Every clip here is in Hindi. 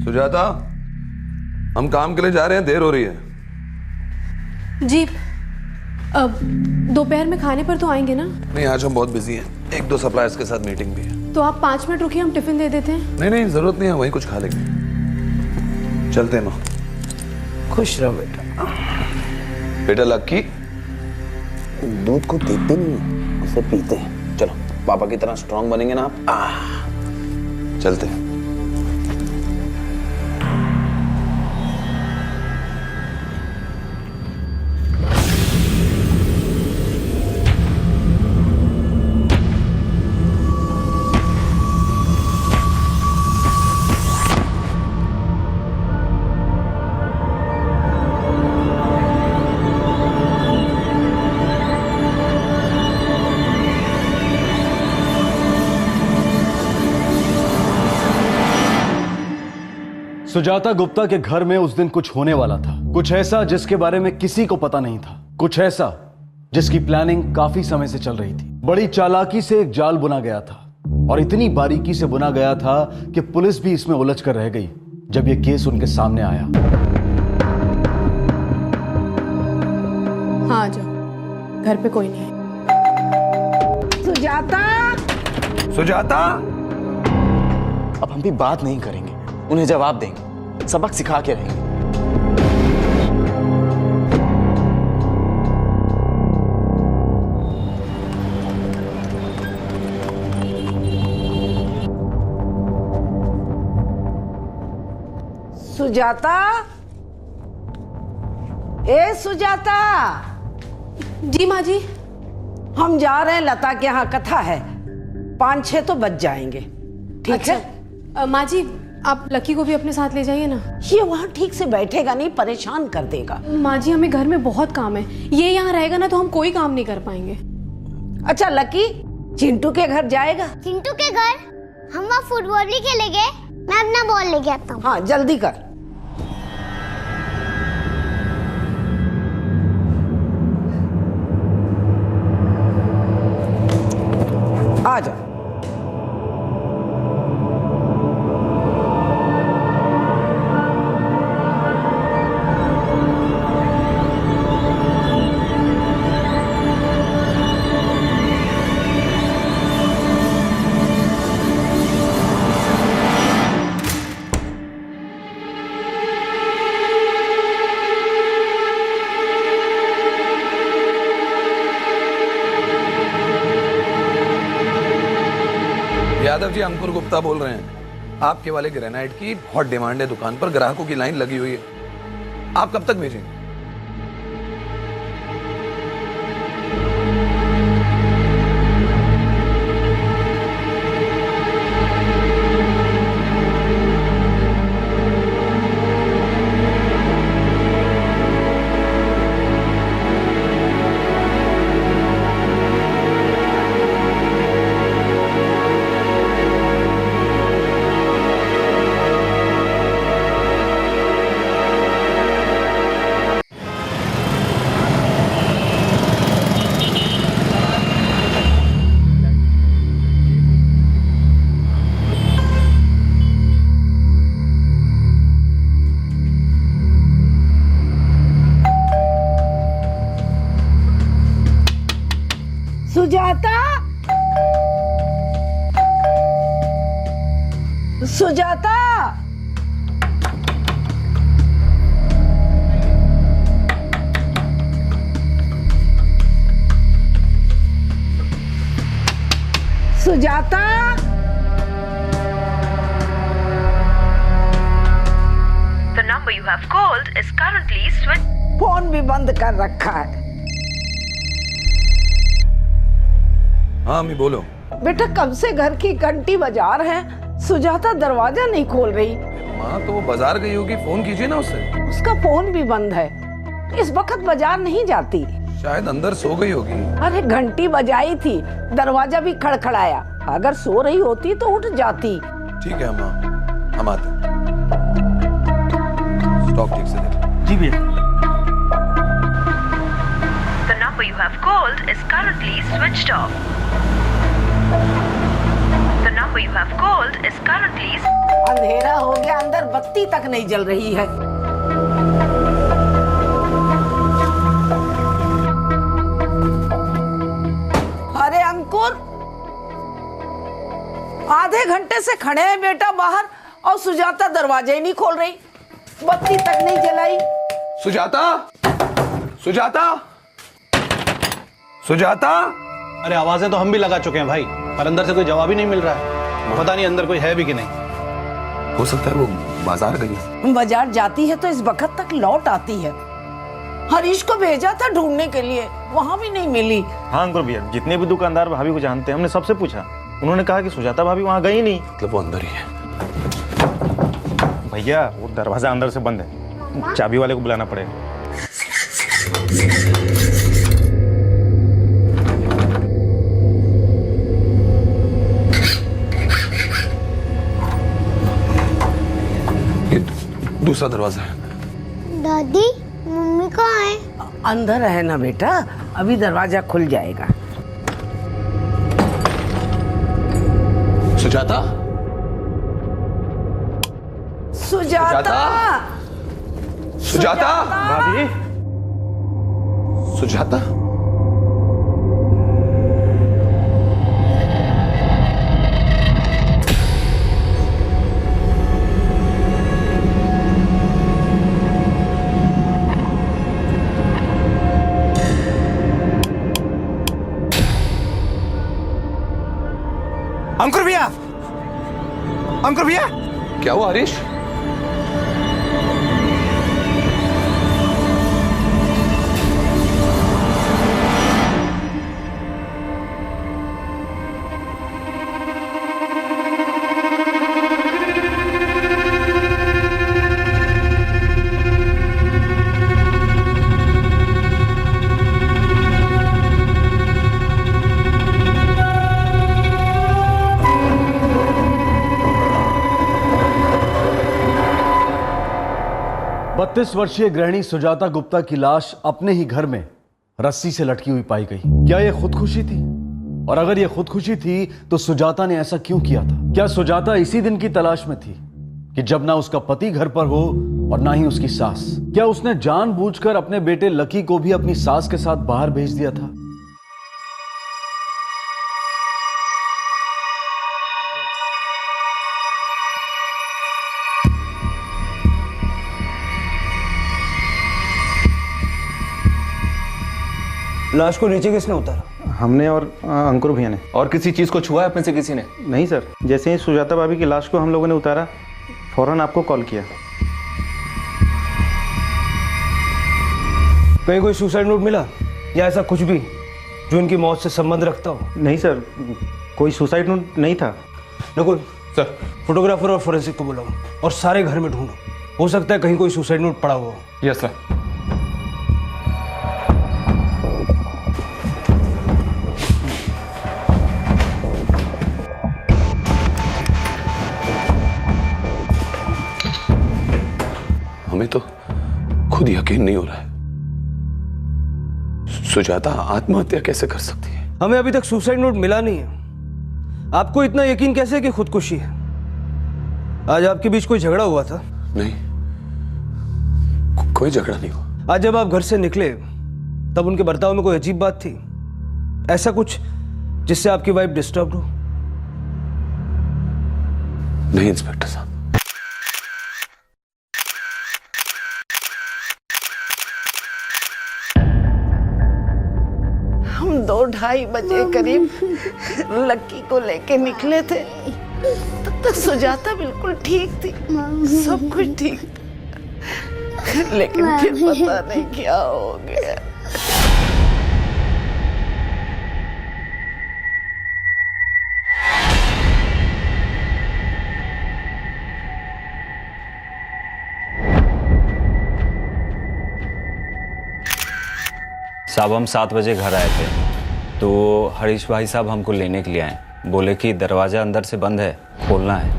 सुजाता, हम काम के लिए जा रहे हैं, देर हो रही है। जी, अब दोपहर में खाने पर तो आएंगे ना? नहीं, आज हम बहुत बिजी हैं, एक दो सप्लायर्स के साथ मीटिंग भी है। तो आप 5 मिनट रुकिए, हम टिफिन दे देते हैं। नहीं, जरूरत नहीं है, वहीं कुछ खा लेंगे। चलते हैं माँ। खुश रहो बेटा। बेटा लक्की, दूध को देते नहीं, उसे पीते हैं। चलो, पापा की तरह स्ट्रांग बनेंगे ना आप। चलते हैं। सुजाता गुप्ता के घर में उस दिन कुछ होने वाला था, कुछ ऐसा जिसके बारे में किसी को पता नहीं था, कुछ ऐसा जिसकी प्लानिंग काफी समय से चल रही थी। बड़ी चालाकी से एक जाल बुना गया था और इतनी बारीकी से बुना गया था कि पुलिस भी इसमें उलझ कर रह गई जब यह केस उनके सामने आया। हाँ, आ जाओ, घर पे कोई नहीं है। सुजाता, अब हम भी बात नहीं करेंगे, उन्हें जवाब देंगे, सबक सिखा के रहेंगे। सुजाता, ए सुजाता। जी माँ जी। हम जा रहे हैं, लता के यहाँ कथा है, 5-6 तो बज जाएंगे। ठीक अच्छा, है माँ जी, आप लकी को भी अपने साथ ले जाइए ना। ये वहाँ ठीक से बैठेगा नहीं, परेशान कर देगा। माँ जी, हमें घर में बहुत काम है, ये यहाँ रहेगा ना तो हम कोई काम नहीं कर पाएंगे। अच्छा लकी, चिंटू के घर जाएगा? चिंटू के घर? हम वहाँ फुटबॉल भी खेलेंगे। मैं अपना बॉल लेके आता हूँ। हाँ, जल्दी कर। आ जाओ। यादव जी, अंकुर गुप्ता बोल रहे हैं। आपके वाले ग्रेनाइट की बहुत डिमांड है, दुकान पर ग्राहकों की लाइन लगी हुई है। आप कब तक भेजेंगे? Sujata, Sujata. Sujata, The number you have called is currently switched. Phone भी बंद कर रखा है। हाँ अम्मी, बोलो। बेटा, कब से घर की घंटी बजा रहे हैं, सुजाता दरवाजा नहीं खोल रही। माँ तो वो बाजार गई होगी, फोन कीजिए ना उससे। उसका फोन भी बंद है, इस वक्त बाजार नहीं जाती। शायद अंदर सो गई होगी। अरे घंटी बजाई थी, दरवाजा भी खड़खड़ाया, अगर सो रही होती तो उठ जाती। ठीक है माँ, हम आते हैं। स्टॉक ठीक से देख। जी भैया। The number you have called is currently switched off. The number you have called is currently... अंधेरा हो गया, अंदर बत्ती तक नहीं जल रही है। अरे अंकुर, आधे घंटे से खड़े हैं बेटा बाहर और सुजाता दरवाजा ही नहीं खोल रही, बत्ती तक नहीं जलाई। सुजाता, सुजाता, सुजाता। अरे आवाजें तो हम भी लगा चुके हैं भाई, पर अंदर से कोई जवाब ही नहीं मिल रहा है। पता नहीं अंदर कोई है भी कि नहीं। हो सकता है वो बाजार गई है। बाजार जाती है तो इस वक्त तक लौट आती है। हरीश को भेजा था ढूंढने के लिए, वहां भी नहीं मिली। हाँ अंकुर भैया, जितने भी दुकानदार भाभी को जानते हैं हमने सबसे पूछा, उन्होंने कहा कि सुजाता भाभी वहां गई नहीं। मतलब वो अंदर ही है। भैया वो दरवाजा अंदर से बंद है, चाबी वाले को बुलाना पड़ेगा। ये दूसरा दरवाजा है। दादी मम्मी कहाँ है? अंदर है ना बेटा, अभी दरवाजा खुल जाएगा। सुजाता, सुजाता, सुजाता, भाभी सुजाता। अंकुर भैया, अंकुर भैया। क्या हुआ हरीश? बत्तीस वर्षीय गृहिणी सुजाता गुप्ता की लाश अपने ही घर में रस्सी से लटकी हुई पाई गई। क्या यह खुदकुशी थी? और अगर यह खुदकुशी थी तो सुजाता ने ऐसा क्यों किया था? क्या सुजाता इसी दिन की तलाश में थी कि जब ना उसका पति घर पर हो और ना ही उसकी सास? क्या उसने जानबूझकर अपने बेटे लकी को भी अपनी सास के साथ बाहर भेज दिया था? लाश को नीचे किसने उतारा? हमने और अंकुर भैया ने। और किसी चीज को छुआ है अपने से किसी ने? नहीं सर, जैसे ही सुजाता भाभी की लाश को हम लोगों ने उतारा, फौरन आपको कॉल किया। कहीं कोई सुसाइड नोट मिला या ऐसा कुछ भी जो इनकी मौत से संबंध रखता हो? नहीं सर, कोई सुसाइड नोट नहीं था। नकुल सर, फोटोग्राफर और फोरेंसिक को बुलाओ और सारे घर में ढूंढो, हो सकता है कहीं कोई सुसाइड नोट पड़ा हुआ हो। Yes sir. हमें तो खुद यकीन नहीं हो रहा है, सुजाता आत्महत्या कैसे कर सकती है? हमें अभी तक सुसाइड नोट मिला नहीं है। आपको इतना यकीन कैसे कि खुदकुशी है? आज आपके बीच कोई झगड़ा हुआ था? नहीं, कोई झगड़ा नहीं हुआ। आज जब आप घर से निकले तब उनके बर्ताव में कोई अजीब बात थी? ऐसा कुछ जिससे आपकी वाइफ डिस्टर्ब हो? नहीं इंस्पेक्टर साहब। हम 2-2:30 बजे करीब लक्की को लेके निकले थे, तब तक सुजाता बिल्कुल ठीक थी, सब कुछ ठीक था। लेकिन फिर पता नहीं क्या हो गया। साहब हम 7 बजे घर आए थे तो हरीश भाई साहब हमको लेने के लिए आए, बोले कि दरवाज़ा अंदर से बंद है, खोलना है।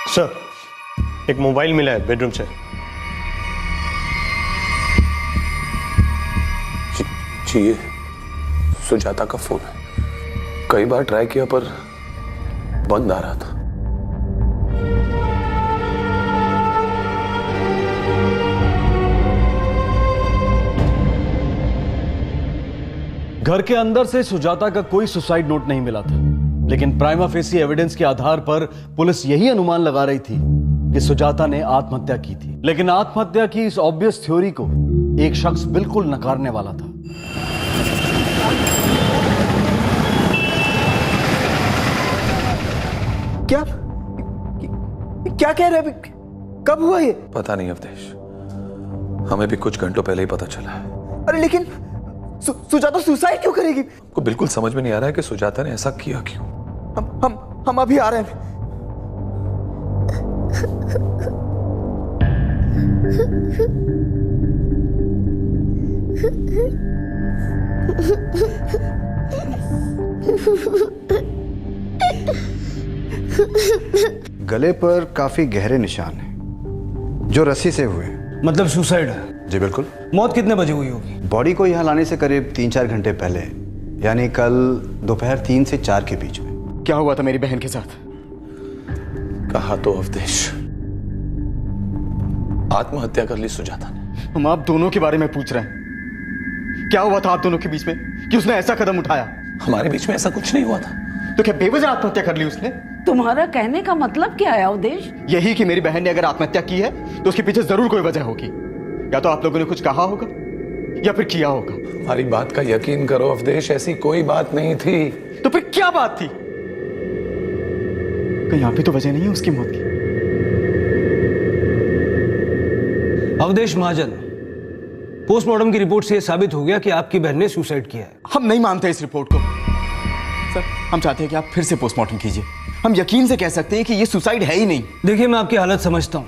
सर, एक मोबाइल मिला है बेडरूम से, जी ये सुजाता का फोन है। कई बार ट्राई किया पर बंद आ रहा था। घर के अंदर से सुजाता का कोई सुसाइड नोट नहीं मिला था, लेकिन प्राइमा फेसी एविडेंस के आधार पर पुलिस यही अनुमान लगा रही थी कि सुजाता ने आत्महत्या की थी। लेकिन आत्महत्या की इस ऑब्वियस थ्योरी को एक शख्स बिल्कुल नकारने वाला था। क्या कह रहे हैं? कब हुआ ये? पता नहीं अवधेश, हमें भी कुछ घंटों पहले ही पता चला है। अरे लेकिन सुजाता सुसाइड क्यों करेगी? को बिल्कुल समझ में नहीं आ रहा है कि सुजाता ने ऐसा किया क्यों। हम अभी आ रहे हैं। गले पर काफी गहरे निशान हैं जो रस्सी से हुए। मतलब सुसाइड है? जी बिल्कुल। मौत कितने बजे हुई होगी? बॉडी को यहाँ लाने से करीब 3-4 घंटे पहले, यानी कल दोपहर 3 से 4 के बीच में। क्या हुआ था मेरी बहन के साथ? कहा तो अवधेश, आत्महत्या कर ली सुजाता ने। हम आप दोनों के बारे में पूछ रहे हैं। क्या हुआ था आप दोनों के बीच में कि उसने ऐसा कदम उठाया? हमारे बीच में ऐसा कुछ नहीं हुआ था। तो क्या बेवजह आत्महत्या कर ली उसने? तुम्हारा कहने का मतलब क्या है अवधेश? यही कि मेरी बहन ने अगर आत्महत्या की है तो उसके पीछे जरूर कोई वजह होगी। या तो आप लोगों ने कुछ कहा होगा या फिर किया होगा। हमारी बात का यकीन करो अवधेश, ऐसी कोई बात नहीं थी। तो फिर क्या बात थी? कहीं यहाँ पे तो वजह नहीं है उसकी मौत की। अवधेश महाजन, पोस्टमार्टम की रिपोर्ट से यह साबित हो गया कि आपकी बहन ने सुसाइड किया है। हम नहीं मानते इस रिपोर्ट को सर। हम चाहते हैं कि आप फिर से पोस्टमार्टम कीजिए। हम यकीन से कह सकते हैं कि ये सुसाइड है ही नहीं। देखिए, मैं आपकी हालत समझता हूँ,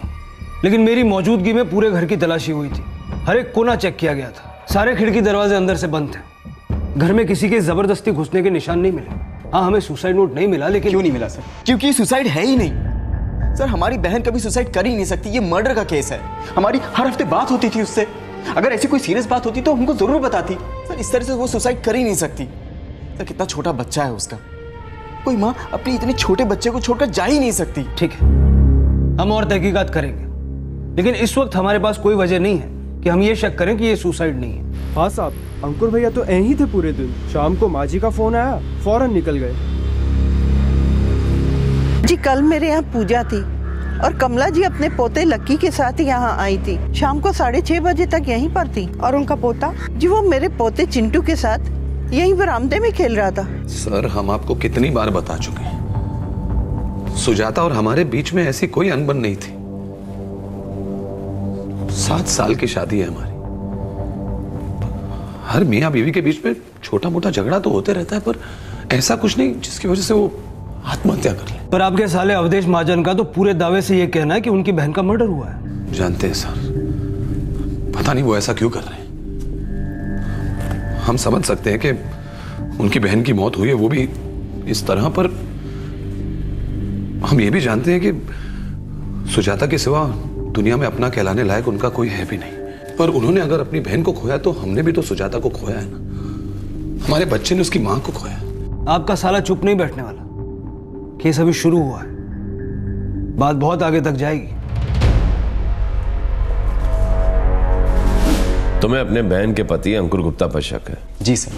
लेकिन मेरी मौजूदगी में पूरे घर की तलाशी हुई थी। हर एक कोना चेक किया गया था। सारे खिड़की दरवाजे अंदर से बंद थे। घर में किसी के जबरदस्ती घुसने के निशान नहीं मिले। हाँ, हमें सुसाइड नोट नहीं मिला, लेकिन क्यों नहीं मिला सर? क्योंकि सुसाइड है ही नहीं सर। हमारी बहन कभी सुसाइड कर ही नहीं सकती। ये मर्डर का केस है। हमारी हर हफ्ते बात होती थी उससे। अगर ऐसी कोई सीरियस बात होती तो हमको जरूर बताती सर। इस तरह से वो सुसाइड कर ही नहीं सकती सर। कितना छोटा बच्चा है उसका। कोई माँ अपने इतने छोटे बच्चे को छोड़कर जा ही नहीं सकती। ठीक है, हम और तहकीकात करेंगे, लेकिन इस वक्त हमारे पास कोई वजह नहीं है कि हम ये शक करें कि ये सुसाइड नहीं है। हाँ साहब, अंकुर भैया तो यहीं थे पूरे दिन। शाम को माँ जी का फोन आया, फौरन निकल गए। जी कल मेरे यहाँ पूजा थी और कमला जी अपने पोते लक्की के साथ यहाँ आई थी। शाम को 6:30 बजे तक यहीं पर थी। और उनका पोता? जी वो मेरे पोते चिंटू के साथ यहीं बरामदे में खेल रहा था। सर, हम आपको कितनी बार बता चुके हैं, सुजाता और हमारे बीच में ऐसी कोई अनबन नहीं थी। 7 साल की शादी है हमारी। हर मियाँ बीवी के बीच में छोटा मोटा झगड़ा तो होते रहता है, पर ऐसा कुछ नहीं जिसकी वजह से वो आत्महत्या कर ले। पर आपके साले अवधेश महाजन का तो पूरे दावे से ये कहना है कि उनकी बहन का मर्डर हुआ है। जानते हैं सर, पता नहीं वो ऐसा क्यों कर रहे हैं। हम समझ सकते हैं कि उनकी बहन की मौत हुई है, वो भी इस तरह, पर हम ये भी जानते हैं कि सुजाता के सिवा दुनिया में अपना कहलाने लायक उनका कोई है भी नहीं। पर उन्होंने अगर अपनी बहन को खोया तो हमने भी तो सुजाता को खोया है ना। हमारे बच्चे ने उसकी मां को खोया। आपका साला चुप नहीं बैठने वाला। केस अभी शुरू हुआ है, बात बहुत आगे तक जाएगी। तुम्हें अपने बहन के पति अंकुर गुप्ता पर शक है? जी सर,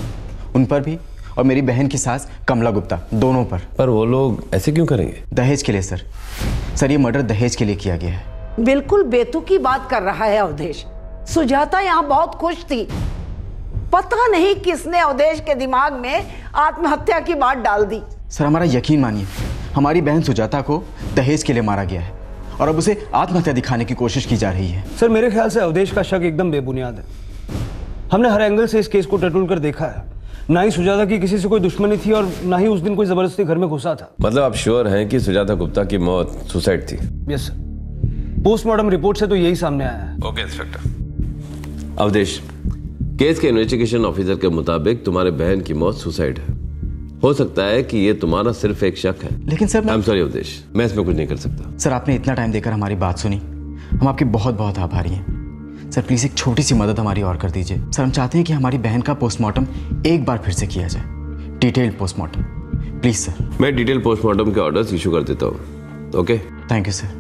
उन पर भी और मेरी बहन की सास कमला गुप्ता, दोनों पर। पर वो लोग ऐसे क्यों करेंगे? दहेज के लिए सर। सर, ये मर्डर दहेज के लिए किया गया है। बिल्कुल बेतुकी बात कर रहा है अवधेश। सुजाता यहाँ बहुत खुश थी। पता नहीं किसने अवधेश के दिमाग में आत्महत्या की बात डाल दी। सर, हमारा यकीन मानिए, हमारी बहन सुजाता को दहेज के लिए मारा गया है और अब उसे आत्महत्या दिखाने की कोशिश की जा रही है। सर, मेरे ख्याल से अवधेश का शक एकदम बेबुनियाद है। हमने हर एंगल से इस केस को टटोल कर देखा है। ना ही सुजाता की किसी से कोई दुश्मनी थी और ना ही उस दिन कोई जबरदस्ती घर में घुसा था। मतलब आप श्योर हैं कि सुजाता गुप्ता की मौत सुसाइड थी? यस सर, पोस्टमार्टम रिपोर्ट से तो यही सामने आया है। Okay inspector. अवधेश, केस के इन्वेस्टिगेशन ऑफिसर के मुताबिक तुम्हारे बहन की मौत सुसाइड है। हो सकता है कि ये तुम्हारा सिर्फ एक शक है। लेकिन sir, I am sorry Awadhesh, मैं इसमें कुछ नहीं कर सकता। सर, आपने इतना टाइम देकर हमारी बात सुनी, हम आपके बहुत बहुत आभारी हैं। सर प्लीज़ एक छोटी सी मदद हमारी और कर दीजिए। सर हम चाहते हैं कि हमारी बहन का पोस्टमार्टम एक बार फिर से किया जाए, डिटेल्ड पोस्टमार्टम, प्लीज़ सर। मैं डिटेल पोस्टमार्टम के ऑर्डर्स इशू कर देता हूँ। Okay, thank you sir.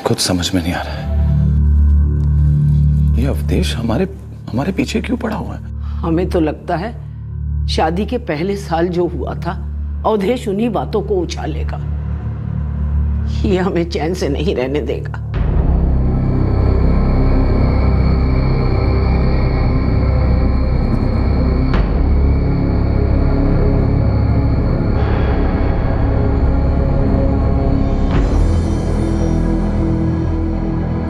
कुछ समझ में नहीं आ रहा है, ये अवधेश हमारे पीछे क्यों पड़ा हुआ है? हमें तो लगता है शादी के पहले साल जो हुआ था अवधेश उन्हीं बातों को उछालेगा, ये हमें चैन से नहीं रहने देगा।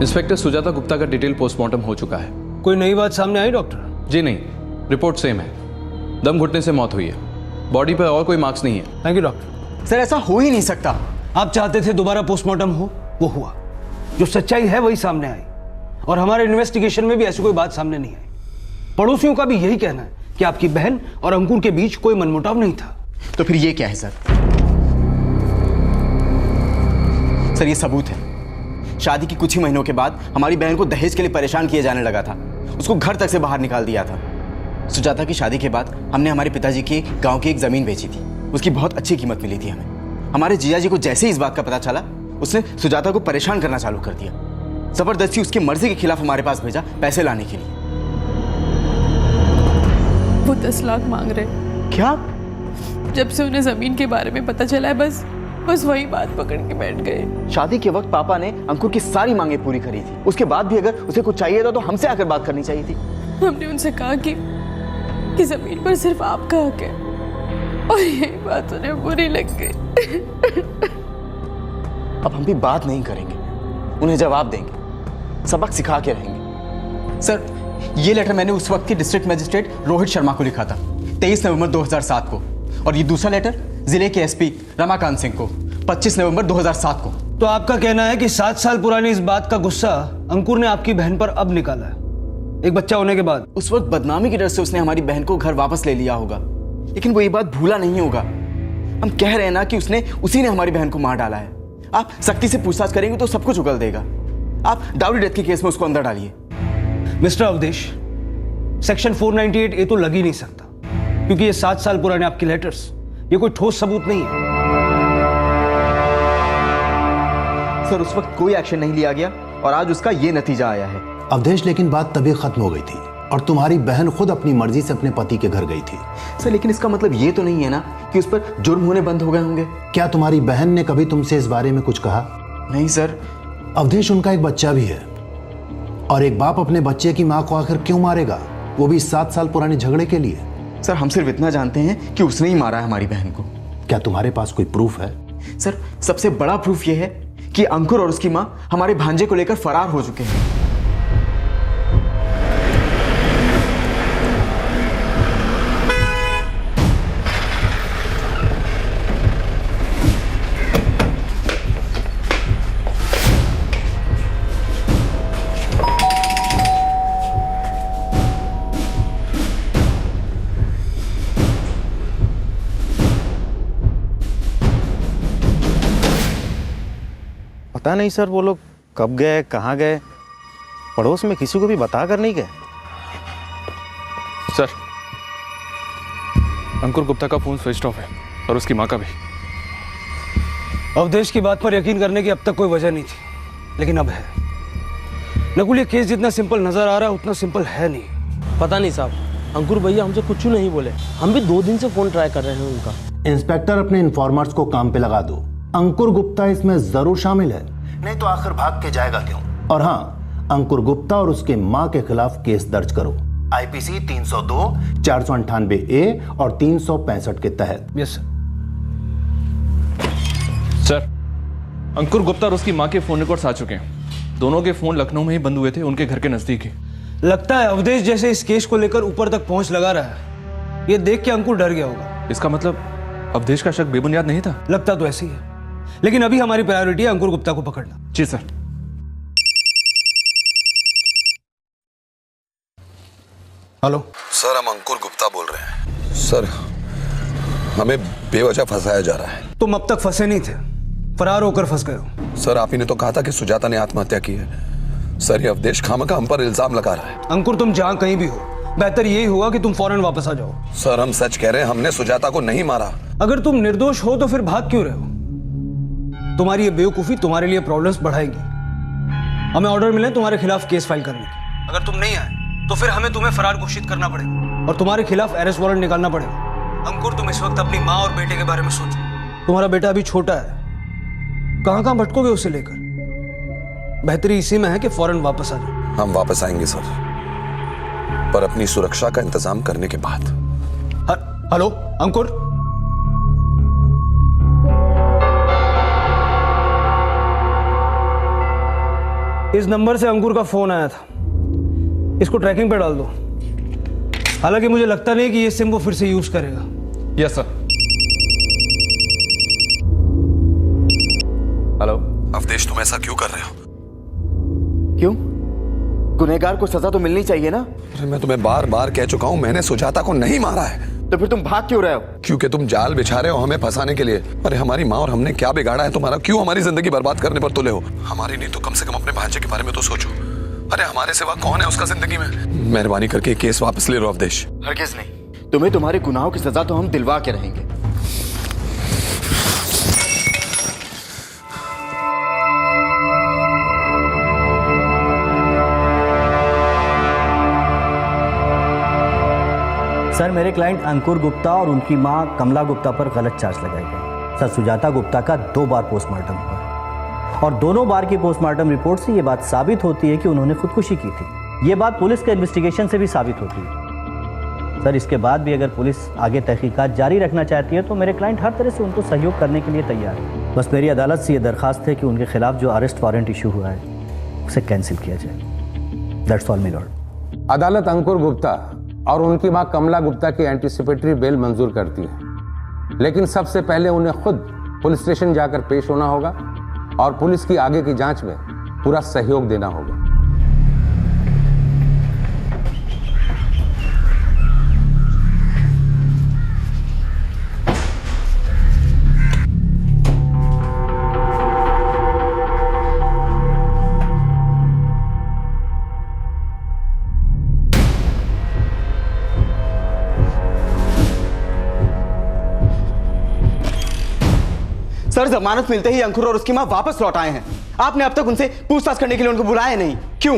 इंस्पेक्टर सुजाता गुप्ता का डिटेल पोस्टमार्टम हो चुका है। कोई नई बात सामने आई डॉक्टर? जी नहीं, रिपोर्ट सेम है, दम घुटने से मौत हुई है, बॉडी पर और कोई मार्क्स नहीं है। Thank you doctor. सर ऐसा हो ही नहीं सकता। आप चाहते थे दोबारा पोस्टमार्टम हो, वो हुआ, जो सच्चाई है वही सामने आई, और हमारे इन्वेस्टिगेशन में भी ऐसी कोई बात सामने नहीं आई। पड़ोसियों का भी यही कहना है कि आपकी बहन और अंकुर के बीच कोई मनमुटाव नहीं था। तो फिर ये क्या है सर? सर ये सबूत है। शादी के कुछ ही महीनों के बाद हमारी बहन को दहेज के लिए परेशान किया जाने लगा था, उसको घर तक से बाहर निकाल दिया था। सुजाता की शादी के बाद हमने हमारे पिताजी की गांव की एक जमीन बेची थी, उसकी बहुत अच्छी कीमत मिली थी हमें। हमारे जीजा जी को जैसे ही इस बात का पता चला, उसने सुजाता को परेशान करना चालू कर दिया, जबरदस्ती उसकी मर्जी के खिलाफ हमारे पास भेजा पैसे लाने के लिए। वो 10 लाख मांग रहे। क्या? जब से उन्हें जमीन के बारे में पता चला है, बस वही बात पकड़ के बैठ गए। शादी के वक्त पापा ने अंकुर की सारी मांगे पूरी करी थी, उसके बाद भी अगर उसे कुछ चाहिए था तो हमसे आकर बात करनी चाहिए थी। हमने उनसे कहा कि जमीन पर सिर्फ आपका हक है, और यही बात उन्हें बुरी लग गई। अब हम भी बात नहीं करेंगे, उन्हें जवाब देंगे, सबक सिखा के रहेंगे। सर ये लेटर मैंने उस वक्त के डिस्ट्रिक्ट मजिस्ट्रेट रोहित शर्मा को लिखा था 23 नवंबर 2007 को, और ये दूसरा लेटर जिले के एसपी रमाकांत सिंह को 25 नवंबर 2007 को। तो आपका कहना है कि 7 साल पुरानी इस बात का गुस्सा अंकुर ने आपकी बहन पर अब निकाला है, एक बच्चा होने के बाद? उस वक्त बदनामी के डर से उसने हमारी बहन को घर वापस ले लिया होगा, लेकिन वो ये बात भूला नहीं होगा। हम कह रहे हैं ना कि उसी ने हमारी बहन को मार डाला है। आप सख्ती से पूछताछ करेंगे तो सब कुछ उगल देगा। आप डाउरी डेथ के केस में उसको अंदर डालिए। मिस्टर अवधेश, सेक्शन 498A तो लग ही नहीं सकता, क्योंकि ये 7 साल पुराने आपके लेटर्स, ये कोई ठोस सबूत नहीं है। सर उस वक्त कोई एक्शन नहीं लिया गया और आज उसका ये नतीजा आया है। अवधेश लेकिन बात तभी खत्म हो गई थी और तुम्हारी बहन खुद अपनी मर्जी से अपने पति के घर गई थी। सर लेकिन इसका मतलब ये तो नहीं है ना कि उस पर जुर्म होने बंद हो गए होंगे। क्या तुम्हारी बहन ने कभी तुमसे इस बारे में कुछ कहा? नहीं सर। अवधेश, उनका एक बच्चा भी है, और एक बाप अपने बच्चे की मां को आखिर क्यों मारेगा, वो भी 7 साल पुराने झगड़े के लिए? सर हम सिर्फ इतना जानते हैं कि उसने ही मारा है हमारी बहन को। क्या तुम्हारे पास कोई प्रूफ है? सर सबसे बड़ा प्रूफ यह है कि अंकुर और उसकी मां हमारे भांजे को लेकर फरार हो चुके हैं। पता नहीं सर वो लोग कब गए, कहाँ गए, पड़ोस में किसी को भी बता कर नहीं गए। सर अंकुर गुप्ता का फोन स्विच ऑफ है और उसकी माँ का भी। अवधेश की बात पर यकीन करने की अब तक कोई वजह नहीं थी, लेकिन अब है। नकुल, ये केस जितना सिंपल नजर आ रहा है उतना सिंपल है नहीं। पता नहीं साहब, अंकुर भैया हमसे कुछ नहीं बोले, हम भी 2 दिन से फोन ट्राई कर रहे हैं उनका। इंस्पेक्टर, अपने इन्फॉर्मर्स को काम पे लगा दो। अंकुर गुप्ता इसमें जरूर शामिल है, नहीं तो आखिर भाग के जाएगा क्यों? और हाँ, अंकुर गुप्ता और उसके मां के खिलाफ केस दर्ज करो, आईपीसी 302, 498A और 365 के तहत। Yes sir. अंकुर गुप्ता और उसकी मां के फोन रिकॉर्ड्स आ चुके हैं। दोनों के फोन लखनऊ में ही बंद हुए थे, उनके घर के नजदीक ही। लगता है अवधेश जैसे इस केस को लेकर ऊपर तक पहुंच लगा रहा है। ये देख के अंकुर डर गया होगा। इसका मतलब अवधेश का शक बेबुनियाद नहीं था? लगता तो ऐसे ही है, लेकिन अभी हमारी प्रायोरिटी है अंकुर गुप्ता को पकड़ना। जी सर। हेलो सर, हम अंकुर गुप्ता बोल रहे हैं। सर, हमें बेवजह फंसाया जा रहा है। तुम अब तक फंसे नहीं थे, फरार होकर फंस गए हो। सर, आप ही ने तो कहा था कि सुजाता ने आत्महत्या की है। सर, ये अवधेश खामखा हम पर इल्जाम लगा रहा है। अंकुर, तुम जहां कहीं भी हो, बेहतर यही होगा कि तुम फौरन वापस आ जाओ। सर, हम सच कह रहे हैं, हमने सुजाता को नहीं मारा। अगर तुम निर्दोष हो तो फिर भाग क्यों रहे हो? तुम्हारी ये बेवकूफी तुम्हारे लिए प्रॉब्लम्स बढ़ाएगी। हमें ऑर्डर मिले तुम्हारे खिलाफ केस फाइल करने के। अगर तुम नहीं आए तो फिर हमें तुम्हें फरार घोषित करना पड़ेगा और तुम्हारे खिलाफ अरेस्ट वारंट निकालना पड़ेगा। अंकुर, तुम इस वक्त अपनी माँ और बेटे के बारे में सोचो। तुम्हारा बेटा अभी छोटा है, कहां कहां भटकोगे उसे लेकर। बेहतरी इसी में है कि फौरन वापस आ जाओ। हम वापस आएंगे सर, पर अपनी सुरक्षा का इंतजाम करने के बाद। हेलो अंकुर, इस नंबर से अंकुर का फोन आया था, इसको ट्रैकिंग पे डाल दो। हालांकि मुझे लगता नहीं कि ये सिम वो फिर से यूज करेगा। Yes sir. हेलो अवधेश, तुम ऐसा क्यों कर रहे हो? क्यों? गुनहगार को सजा तो मिलनी चाहिए ना। अरे मैं तुम्हें बार बार कह चुका हूं, मैंने सुजाता को नहीं मारा है। तो फिर तुम भाग क्यों रहे हो? क्योंकि तुम जाल बिछा रहे हो हमें फंसाने के लिए। अरे हमारी माँ और हमने क्या बिगाड़ा है तुम्हारा? क्यों हमारी जिंदगी बर्बाद करने पर तुले हो? हमारी नहीं तो कम से कम अपने भांजे के बारे में तो सोचो। अरे हमारे सिवा कौन है उसका जिंदगी में? मेहरबानी करके केस वापस ले लो अवधेश। हरगिज़ नहीं, तुम्हें तुम्हारे गुनाहों की सजा तो हम दिलवा के रहेंगे। सर, मेरे क्लाइंट अंकुर गुप्ता और उनकी मां कमला गुप्ता पर गलत चार्ज लगाए गए। सर, सुजाता गुप्ता का 2 बार पोस्टमार्टम हुआ और दोनों बार की पोस्टमार्टम रिपोर्ट से ये बात साबित होती है कि उन्होंने खुदकुशी की थी। ये बात पुलिस के इन्वेस्टिगेशन से भी साबित होती है। सर, इसके बाद भी अगर पुलिस आगे तहकीकात जारी रखना चाहती है तो मेरे क्लाइंट हर तरह से उनको सहयोग करने के लिए तैयार है। बस मेरी अदालत से ये दरखास्त है कि उनके खिलाफ जो अरेस्ट वारंट इशू हुआ है उसे कैंसिल किया जाए। That's all my Lord. अदालत अंकुर गुप्ता और उनकी मां कमला गुप्ता की एंटीसिपेटरी बेल मंजूर करती है, लेकिन सबसे पहले उन्हें खुद पुलिस स्टेशन जाकर पेश होना होगा और पुलिस की आगे की जांच में पूरा सहयोग देना होगा। सर, जमानत मिलते ही अंकुर और उसकी मां वापस लौट आए हैं। आपने अब तक उनसे पूछताछ करने के लिए उनको बुलाया नहीं, क्यों?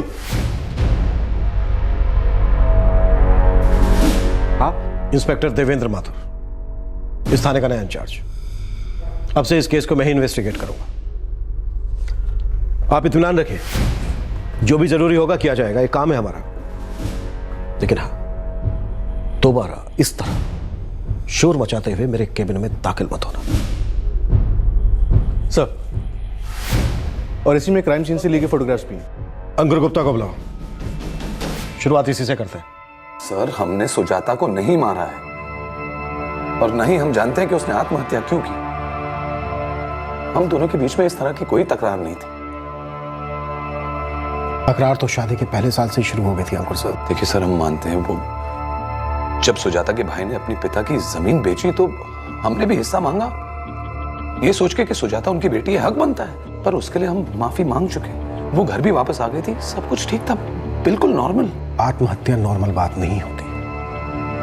इंस्पेक्टर देवेंद्र माथुर, इस थाने का नया इंचार्ज। अब से इस केस को मैं ही इन्वेस्टिगेट करूंगा। आप इत्मीनान रखिए, जो भी जरूरी होगा किया जाएगा, ये काम है हमारा। लेकिन हाँ, दोबारा इस तरह शोर मचाते हुए मेरे केबिन में दाखिल मत होना। सर, और इसी में क्राइम सीन से ली गई फोटोग्राफ्स भी हैं। अंकुर गुप्ता को बुलाओ, शुरुआत इसी से करते हैं। सर, हमने सुजाता को नहीं मारा है और नहीं हम जानते हैं कि उसने आत्महत्या क्यों की। हम दोनों के बीच में इस तरह की कोई तकरार नहीं थी। तकरार तो शादी के पहले साल से ही शुरू हो गई थी अंकुर सर। देखिए सर, हम मानते हैं वो जब सुजाता के भाई ने अपने पिता की जमीन बेची तो हमने भी हिस्सा मांगा, ये सोच के कि सुजाता उनकी बेटी है, हक बनता है। पर उसके लिए हम माफी मांग चुके, वो घर भी वापस आ गई थी, सब कुछ ठीक था, बिल्कुल नॉर्मल। आत्महत्या नॉर्मल बात नहीं होती,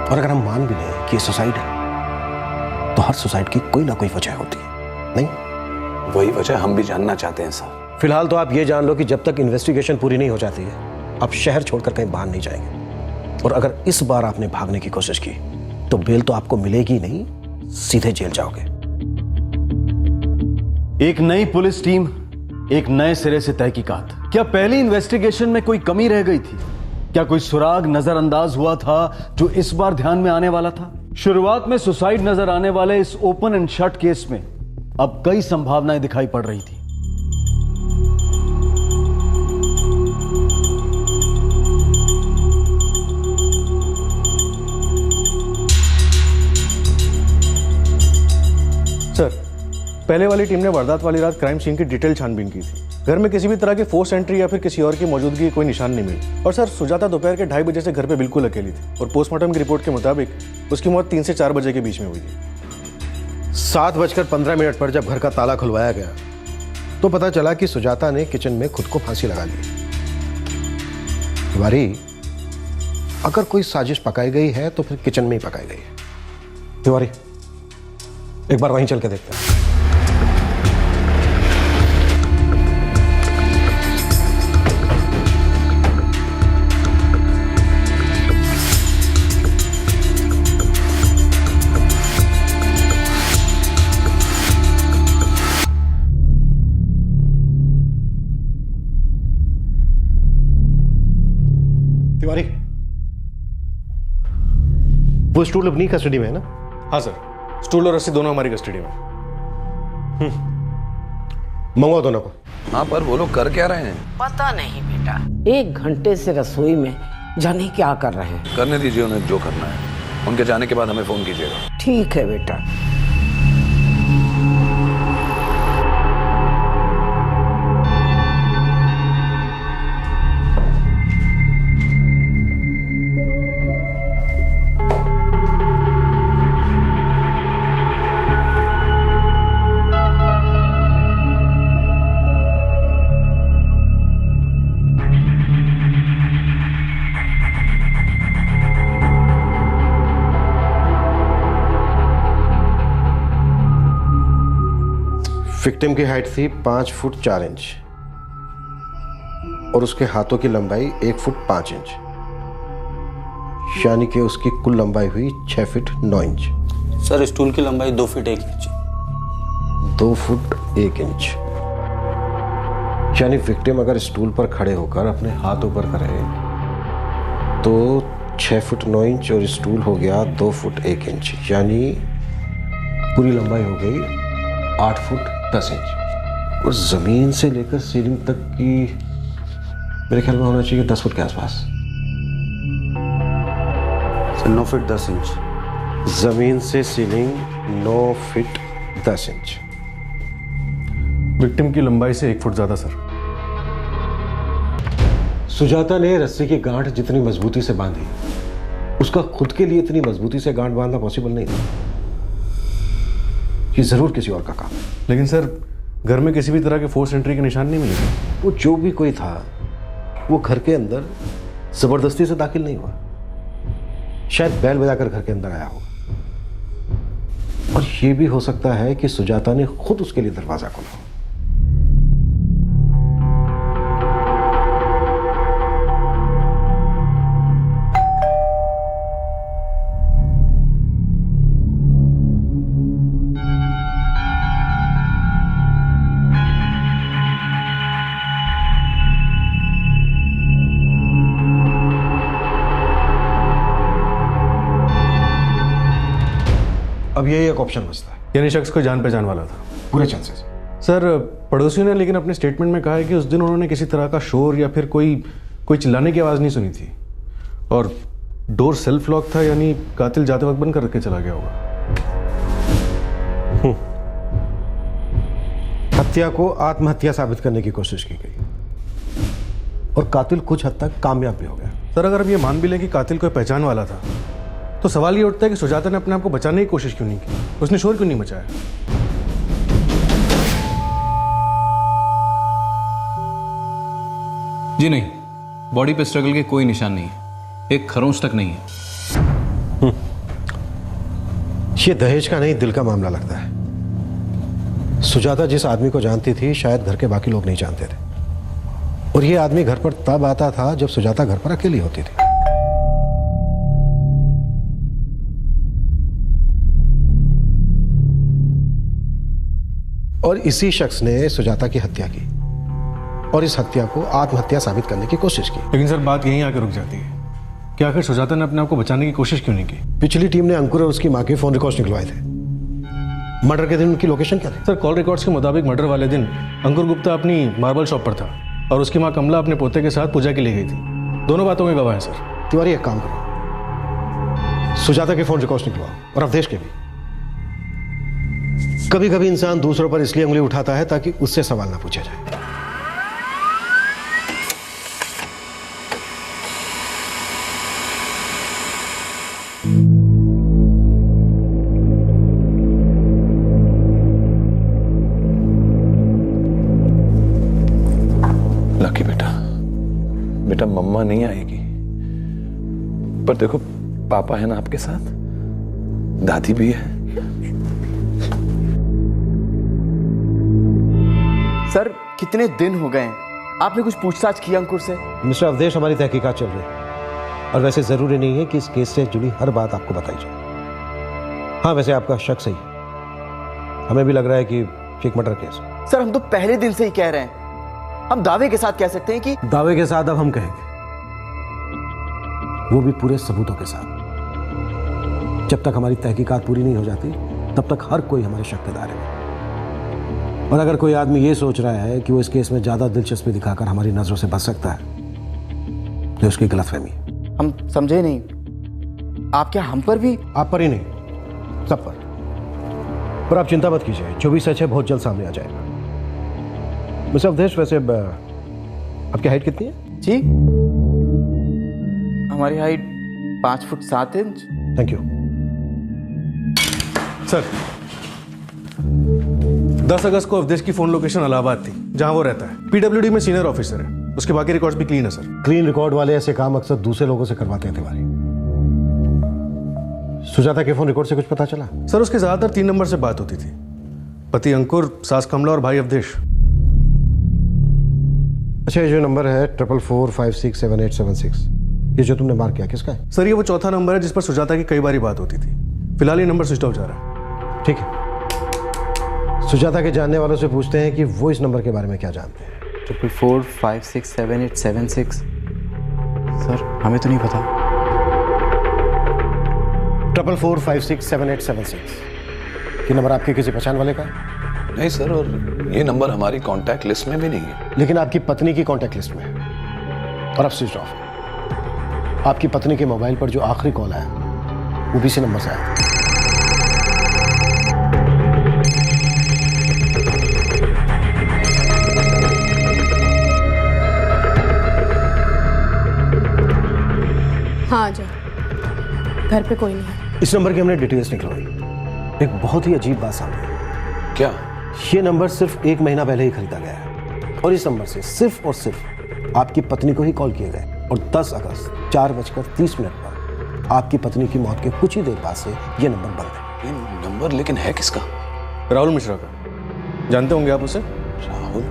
और अगर हम मान भी लें कि ये सुसाइड है तो हर सुसाइड की कोई ना कोई वजह होती है, नहीं? वही वजह हम भी जानना चाहते हैं सर। फिलहाल तो आप ये जान लो कि जब तक इन्वेस्टिगेशन पूरी नहीं हो जाती है आप शहर छोड़कर कहीं बाहर नहीं जाएंगे, और अगर इस बार आपने भागने की कोशिश की तो बेल तो आपको मिलेगी नहीं, सीधे जेल जाओगे। एक नई पुलिस टीम एक नए सिरे से तहकीकात। क्या पहली इन्वेस्टिगेशन में कोई कमी रह गई थी? क्या कोई सुराग नजरअंदाज हुआ था जो इस बार ध्यान में आने वाला था? शुरुआत में सुसाइड नजर आने वाले इस ओपन एंड शट केस में अब कई संभावनाएं दिखाई पड़ रही थी। सर, पहले वाली टीम ने वारदात वाली रात क्राइम सीन की डिटेल छानबीन की थी। घर में किसी भी तरह की फोर्स एंट्री या फिर किसी और की मौजूदगी की कोई निशान नहीं मिली। और सर, सुजाता दोपहर के 2:30 बजे से घर पे बिल्कुल अकेली थी और पोस्टमार्टम की रिपोर्ट के मुताबिक उसकी मौत 3 से 4 बजे के बीच में हुई थी। 7:15 पर जब घर का ताला खुलवाया गया तो पता चला कि सुजाता ने किचन में खुद को फांसी लगा ली। तिवारी, अगर कोई साजिश पकाई गई है तो फिर किचन में ही पकाई गई है। तिवारी, एक बार वहीं चल के देखते हैं। तिवारी, वो स्टूल अपनी कस्टडी में है ना? हाँ सर, स्टूल और रस्सी दोनों हमारी कस्टडी में। मंगवाओ दोनों को। हाँ, पर वो लोग कर क्या रहे हैं? पता नहीं बेटा, 1 घंटे से रसोई में जाने क्या कर रहे हैं। करने दीजिए उन्हें जो करना है। उनके जाने के बाद हमें फोन कीजिएगा। ठीक है बेटा। विक्टिम की हाइट थी 5 फुट 4 इंच और उसके हाथों की लंबाई 1 फुट 5 इंच, यानी कि उसकी कुल लंबाई हुई 6 फीट 9 इंच। सर, स्टूल की लंबाई 2 फीट 1 इंच। 2 फुट 1 इंच, यानी विक्टिम अगर स्टूल पर खड़े होकर अपने हाथ ऊपर करे तो 6 फुट 9 इंच और स्टूल हो गया 2 फुट 1 इंच, यानी पूरी लंबाई हो गई 8 फुट 10 इंच। और जमीन से लेकर सीलिंग तक की मेरे ख्याल में होना चाहिए 10 फुट के आसपास। 9 फीट 10 इंच। जमीन से सीलिंग 9 फीट 10 इंच। विक्टिम की लंबाई से 1 फुट ज्यादा सर। सुजाता ने रस्सी की गांठ जितनी मजबूती से बांधी, उसका खुद के लिए इतनी मजबूती से गांठ बांधना पॉसिबल नहीं था। ये जरूर किसी और का काम है। लेकिन सर, घर में किसी भी तरह के फोर्स एंट्री के निशान नहीं मिले। वो जो भी कोई था वो घर के अंदर जबरदस्ती से दाखिल नहीं हुआ, शायद बैल बजाकर घर के अंदर आया होगा। और ये भी हो सकता है कि सुजाता ने खुद उसके लिए दरवाजा खोला। अब यही एक ऑप्शन बचता है। यानी शख्स कोई जान पहचान वाला था? पूरे चांसेस। सर, पड़ोसियों ने लेकिन अपने स्टेटमेंट में कहा है कि उस दिन उन्होंने किसी तरह का शोर या फिर कोई चिल्लाने की आवाज़ नहीं सुनी थी और डोर सेल्फ लॉक था, यानी कातिल जाते वक्त बंद करके चला गया होगा। हत्या को आत्महत्या साबित करने की कोशिश की गई और कातिल कुछ हद तक कामयाब भी हो गया। सर, अगर हम ये मान भी लें कि कातिल कोई पहचान वाला था तो सवाल ये उठता है कि सुजाता ने अपने आप को बचाने की कोशिश क्यों नहीं की? उसने शोर क्यों नहीं मचाया? जी नहीं, बॉडी पे स्ट्रगल के कोई निशान नहीं है, एक खरोंच तक नहीं है। ये दहेज का नहीं, दिल का मामला लगता है। सुजाता जिस आदमी को जानती थी शायद घर के बाकी लोग नहीं जानते थे, और ये आदमी घर पर तब आता था जब सुजाता घर पर अकेली होती थी। और इसी शख्स ने सुजाता की हत्या की। और इस हत्या को आत्महत्या साबित करने की कोशिश की। लेकिन सर बात यहीं आकर रुक जाती है कि आखिर सुजाता ने अपने आप को बचाने की कोशिश क्यों नहीं की? पिछली टीम ने अंकुर और उसकी मां के फोन रिकॉर्ड्स निकलवाए थे। मर्डर के दिन उनकी लोकेशन क्या थी? सर कॉल रिकॉर्ड्स के मुताबिक मर्डर वाले दिन अंकुर गुप्ता अपनी मार्बल शॉप पर था और उसकी मां कमला अपने पोते के साथ पूजा के लिए गई थी। दोनों बातों में गवाह है सर। तिवारी एक काम करो, सुजाता के फोन रिकॉर्ड्स निकलवाओ और अवधेश के भी। कभी कभी इंसान दूसरों पर इसलिए उंगली उठाता है ताकि उससे सवाल ना पूछा जाए। लकी बेटा मम्मा नहीं आएगी, पर देखो पापा है ना आपके साथ, दादी भी है। सर कितने दिन हो गए हैं, आपने कुछ पूछताछ की अंकुर से? मिस्टर अवधेश, हमारी तहकीकात चल रही है और वैसे जरूरी नहीं है कि इस केस से जुड़ी हर बात आपको बताई जाए। हाँ, वैसे आपका शक सही है, हमें भी लग रहा है कि एक मर्डर केस। सर हम तो पहले दिन से ही कह रहे हैं, हम दावे के साथ कह सकते हैं कि दावे के साथ अब हम कहेंगे, वो भी पूरे सबूतों के साथ। जब तक हमारी तहकीकात पूरी नहीं हो जाती तब तक हर कोई हमारे शक के दायरे में। और अगर कोई आदमी ये सोच रहा है कि वो इस केस में ज्यादा दिलचस्पी दिखाकर हमारी नजरों से बच सकता है तो उसकी गलतफहमी। हम समझे नहीं, आप क्या हम पर भी? आप पर ही नहीं, सब पर आप चिंता मत कीजिए, जो भी सच है बहुत जल्द सामने आ जाएगा। मिस्टर अवधेश, वैसे आपकी हाइट कितनी है? जी हमारी height 5 foot 7 inch. Thank you sir. 10 अगस्त को अवधेश की फोन लोकेशन इलाहाबाद थी, जहां वो रहता है। पीडब्ल्यूडी में सीनियर ऑफिसर है, उसके बाकी रिकॉर्ड्स भी क्लीन है सर। क्लीन रिकॉर्ड वाले ऐसे काम अक्सर दूसरे लोगों से करवाते हैं तिवारी। सुजाता के फोन रिकॉर्ड से कुछ पता चला? सर उसके ज्यादातर 3 नंबर से बात होती थी, पति अंकुर, सास कमला और भाई अवधेश। अच्छा, ये जो नंबर है 44456787 ये जो तुमने मार्क किया किसका है? सर ये वो चौथा नंबर है जिस पर सुजाता की कई बारी बात होती थी। फिलहाल ये नंबर स्विच ऑफ जा रहा है। ठीक है, सुजाता के जानने वालों से पूछते हैं कि वो इस नंबर के बारे में क्या जानते हैं। 44456787 सर हमें तो नहीं पता। 44456787 ये नंबर आपके किसी पहचान वाले का है? नहीं सर, और ये नंबर हमारी कांटेक्ट लिस्ट में भी नहीं है। लेकिन आपकी पत्नी की कांटेक्ट लिस्ट में है और अब स्विच ऑफ है। आपकी पत्नी के मोबाइल पर जो आखिरी कॉल आया वो भी इसी नंबर से आया। हाँ जा, घर पे कोई नहीं है। इस नंबर की हमने डिटेल्स निकलवाई, एक बहुत ही अजीब बात सामने आई। क्या? ये नंबर सिर्फ 1 महीना पहले ही खरीदा गया है और इस नंबर से सिर्फ और सिर्फ आपकी पत्नी को ही कॉल किए गए और 10 अगस्त 4:30 पर आपकी पत्नी की मौत के कुछ ही देर बाद से ये नंबर बंद है। ये नंबर लेकिन है किसका? राहुल मिश्रा का। जानते होंगे आप उसे? राहुल?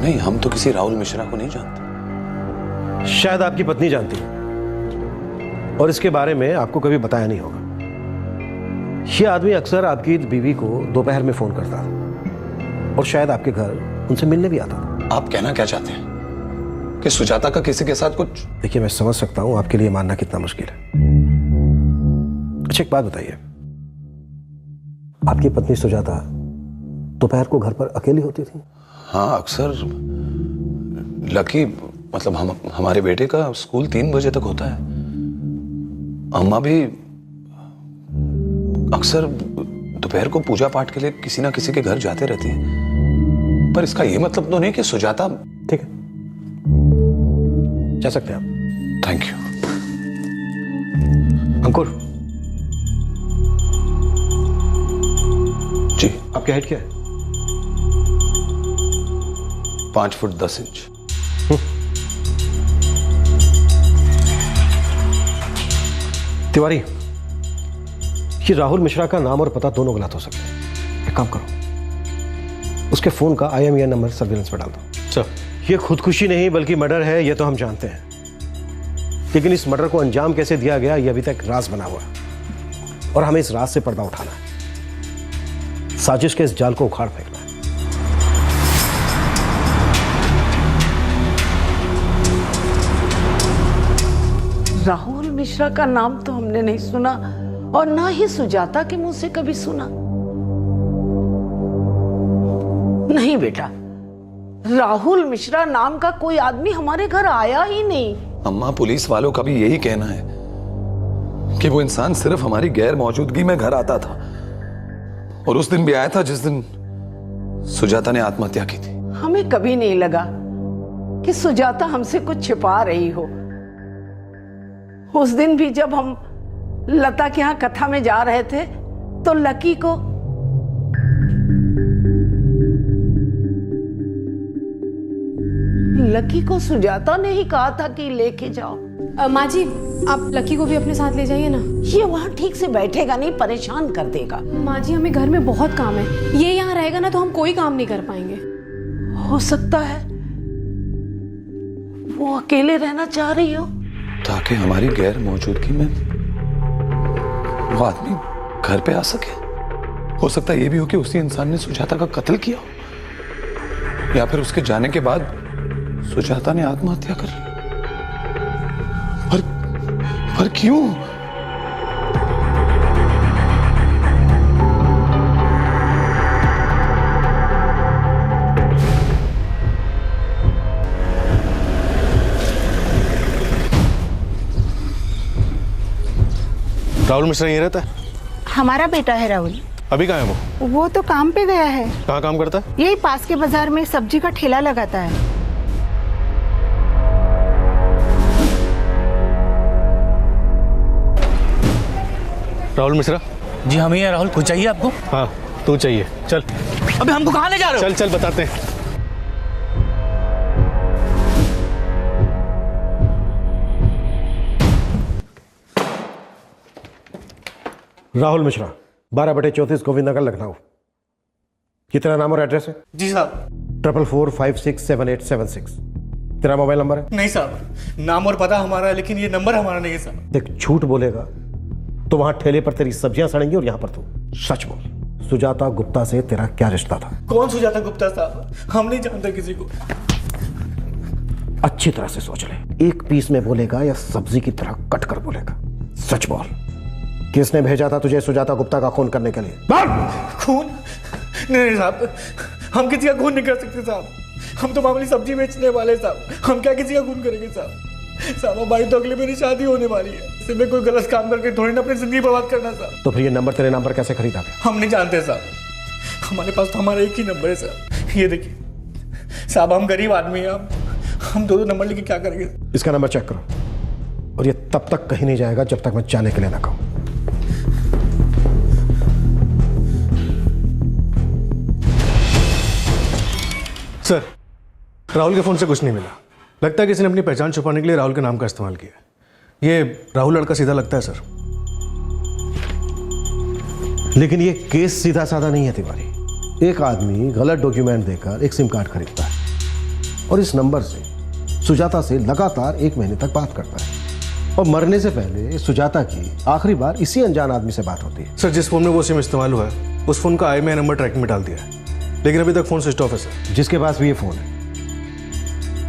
नहीं, हम तो किसी राहुल मिश्रा को नहीं जानते। शायद आपकी पत्नी जानती है और इसके बारे में आपको कभी बताया नहीं होगा। ये आदमी अक्सर आपकी बीवी को दोपहर में फोन करता था और शायद आपके घर उनसे मिलने भी आता था। आप कहना क्या चाहते हैं कि सुजाता का किसी के साथ कुछ? देखिए, मैं समझ सकता हूं आपके लिए मानना कितना मुश्किल है। अच्छा एक बात बताइए, आपकी पत्नी सुजाता दोपहर को घर पर अकेली होती थी? हाँ, अक्सर। लकी मतलब हमारे बेटे का स्कूल 3 बजे तक होता है। अम्मा भी अक्सर दोपहर को पूजा पाठ के लिए किसी ना किसी के घर जाते रहती हैं। पर इसका यह मतलब तो नहीं कि सुजाता। ठीक है, जा सकते हैं आप। Thank you. अंकुर जी, आपकी हाइट क्या है? 5 फुट 10 इंच। तिवारी, ये राहुल मिश्रा का नाम और पता दोनों गलत हो सकते हैं। एक काम करो, उसके फोन का IMEI नंबर सर्विलेंस पर डाल दो। सर, ये खुदकुशी नहीं बल्कि मर्डर है, ये तो हम जानते हैं, लेकिन इस मर्डर को अंजाम कैसे दिया गया ये अभी तक राज बना हुआ है और हमें इस राज से पर्दा उठाना है। साजिश के इस जाल को उखाड़ फेंकना है। राहुल मिश्रा का नाम तो हमने नहीं सुना और ना ही सुजाता के मुंह से कभी सुना। नहीं बेटा, राहुल मिश्रा नाम का कोई आदमी हमारे घर आया ही नहीं। अम्मा, पुलिस वालों का भी यही कहना है कि वो इंसान सिर्फ हमारी गैर मौजूदगी में घर आता था और उस दिन भी आया था जिस दिन सुजाता ने आत्महत्या की थी। हमें कभी नहीं लगा कि सुजाता हमसे कुछ छिपा रही हो। उस दिन भी जब हम लता के यहाँ कथा में जा रहे थे तो लकी को सुजाता ने ही कहा था कि लेके जाओ। माँ जी, आप लकी को भी अपने साथ ले जाइए ना। ये वहाँ ठीक से बैठेगा नहीं, परेशान कर देगा। माँ जी, हमें घर में बहुत काम है, ये यहाँ रहेगा ना तो हम कोई काम नहीं कर पाएंगे। हो सकता है वो अकेले रहना चाह रही हो, ताकि हमारी गैर मौजूदगी में वो आदमी घर पे आ सके। हो सकता है ये भी हो कि उसी इंसान ने सुजाता का कत्ल किया हो, या फिर उसके जाने के बाद सुजाता ने आत्महत्या कर ली। पर क्यों? राहुल मिश्रा यहीं रहता है? हमारा बेटा है राहुल। अभी कहाँ है वो तो काम पे गया है। कहाँ काम करता है? यही पास के बाजार में सब्जी का ठेला लगाता है। राहुल मिश्रा? जी हम ही हैं। राहुल, कुछ चाहिए आपको? हाँ, तू चाहिए। चल। अबे हमको कहाँ ले जा रहे हो? चल चल बताते हैं। राहुल मिश्रा, 12/34 गोविंद नगर, लखनऊ। कितना नाम और एड्रेस है? जी साहब। 44467876। तेरा मोबाइल नंबर है? नहीं साहब, नाम और पता हमारा है लेकिन ये नंबर हमारा नहीं है साहब। देख, झूठ बोलेगा तो वहां ठेले पर तेरी सब्जियां सड़ेंगी और यहां पर तू सच बोल। सुजाता गुप्ता से तेरा क्या रिश्ता था? कौन सुजाता गुप्ता साहब? हम नहीं जानते किसी को। अच्छी तरह से सोच ले, एक पीस में बोलेगा या सब्जी की तरह कट कर बोलेगा। सच बोल, किसने भेजा था तुझे सुजाता गुप्ता का खून करने के लिए? खून? नहीं साहब, हम किसी का खून नहीं कर सकते साहब। हम तो मामूली सब्जी बेचने वाले साहब, हम क्या किसी का खून करेंगे साहब? साहब हमारी तो अगली मेरी शादी होने वाली है, इससे मैं कोई गलत काम करके थोड़ी ना अपनी जिंदगी बर्बाद करना साहब। तो फिर ये नंबर तेरे नाम पर कैसे खरीदा गया? हम नहीं जानते साहब, हमारे पास तो हमारा एक ही नंबर है साहब। ये देखिए साहब, हम गरीब आदमी हैं, हम दो नंबर लेके क्या करेंगे? इसका नंबर चेक करो, और ये तब तक कहीं नहीं जाएगा जब तक मैं जाने के लिए ना कहूं। सर, राहुल के फोन से कुछ नहीं मिला। लगता है किसी ने अपनी पहचान छुपाने के लिए राहुल के नाम का इस्तेमाल किया। ये राहुल लड़का सीधा लगता है सर, लेकिन ये केस सीधा साधा नहीं है तिवारी। एक आदमी गलत डॉक्यूमेंट देकर एक सिम कार्ड खरीदता है और इस नंबर से सुजाता से लगातार 1 महीने तक बात करता है, और मरने से पहले सुजाता की आखिरी बार इसी अनजान आदमी से बात होती है। सर, जिस फोन में वो सिम इस्तेमाल हुआ है उस फोन का IMEI नंबर ट्रैकिंग में डाल दिया है, लेकिन अभी तक फोन स्विच ऑफ है सर। जिसके पास भी ये फोन है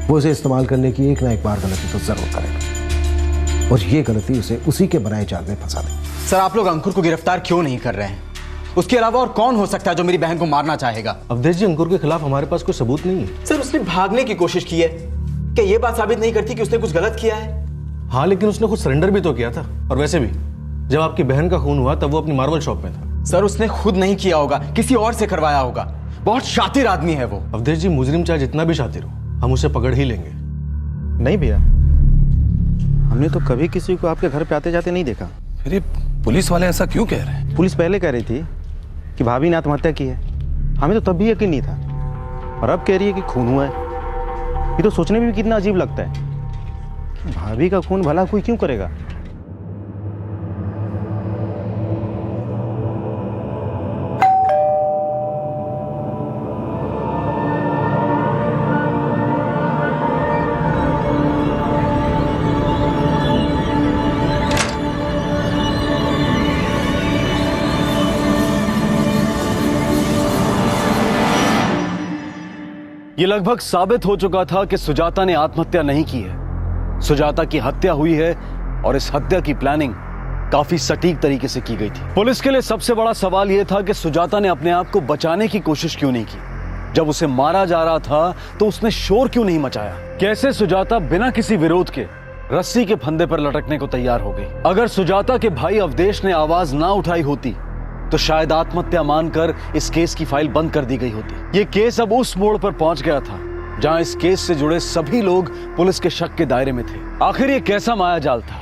वो इसे इस्तेमाल करने की एक ना एक बार गलती तो जरूर करेगा, और ये गलती उसे उसी के बनाए जाल में फंसा देगी। सर, आप लोग अंकुर को गिरफ्तार क्यों नहीं कर रहे हैं? उसके अलावा और कौन हो सकता है जो मेरी बहन को मारना चाहेगा? अवधेश जी, अंकुर के खिलाफ हमारे पास कोई सबूत नहीं है। सर, उसने भागने की कोशिश की है, क्या ये बात साबित नहीं करती कि उसने कुछ गलत किया है? हाँ, लेकिन उसने खुद सरेंडर भी तो किया था, और वैसे भी जब आपकी बहन का खून हुआ तब वो अपनी मार्बल शॉप में था। सर, उसने खुद नहीं किया होगा, किसी और से करवाया होगा। बहुत शातिर आदमी है वो। अवधेश जी, मुजरिम चाहे जितना भी शातिर हो, हम उसे पकड़ ही लेंगे। नहीं भैया, हमने तो कभी किसी को आपके घर पे आते जाते नहीं देखा। फिर ये पुलिस वाले ऐसा क्यों कह रहे हैं? पुलिस पहले कह रही थी कि भाभी ने आत्महत्या की है, हमें तो तब भी यकीन नहीं था, और अब कह रही है कि खून हुआ है। ये तो सोचने में भी कितना अजीब लगता है कि भाभी का खून भला कोई क्यों करेगा? ये लगभग साबित हो चुका था कि सुजाता ने आत्महत्या नहीं की है। सुजाता की हत्या हुई है और इस हत्या की प्लानिंग काफी सटीक तरीके से की गई थी। पुलिस के लिए सबसे बड़ा सवाल यह था कि सुजाता ने अपने आप को बचाने की कोशिश क्यों नहीं की। जब उसे मारा जा रहा था तो उसने शोर क्यों नहीं मचाया। कैसे सुजाता बिना किसी विरोध के रस्सी के फंदे पर लटकने को तैयार हो गई। अगर सुजाता के भाई अवधेश ने आवाज ना उठाई होती तो शायद आत्महत्या मानकर इस केस की फाइल बंद कर दी गई होती। ये केस अब उस मोड़ पर पहुंच गया था जहां इस केस से जुड़े सभी लोग पुलिस के शक के दायरे में थे। आखिर ये कैसा मायाजाल था,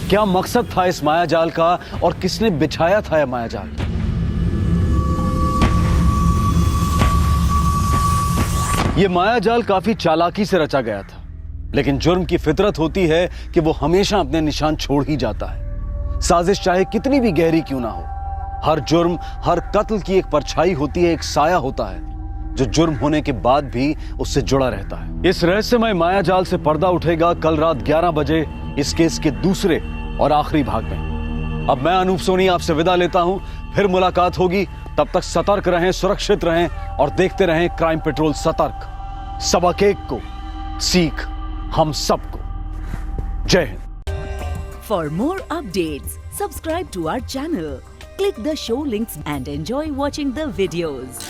क्या मकसद था इस मायाजाल का और किसने बिछाया था यह मायाजाल। यह मायाजाल काफी चालाकी से रचा गया था, लेकिन जुर्म की फितरत होती है कि वो हमेशा अपने निशान छोड़ ही जाता है। साजिश चाहे कितनी भी गहरी क्यों ना हो, हर जुर्म, हर कत्ल की एक परछाई होती है, एक साया होता है जो जुर्म होने के बाद भी उससे जुड़ा रहता है। इस रहस्यमय मायाजाल से पर्दा उठेगा कल रात 11 बजे इस केस के दूसरे और आखिरी भाग में। अब मैं अनूप सोनी आपसे विदा लेता हूं, फिर मुलाकात होगी। तब तक सतर्क रहें, सुरक्षित रहें और देखते रहें क्राइम पेट्रोल सतर्क। सबक एक को सीख हम सबको। जय Hind. For more updates subscribe to our channel, click the show links and enjoy watching the videos.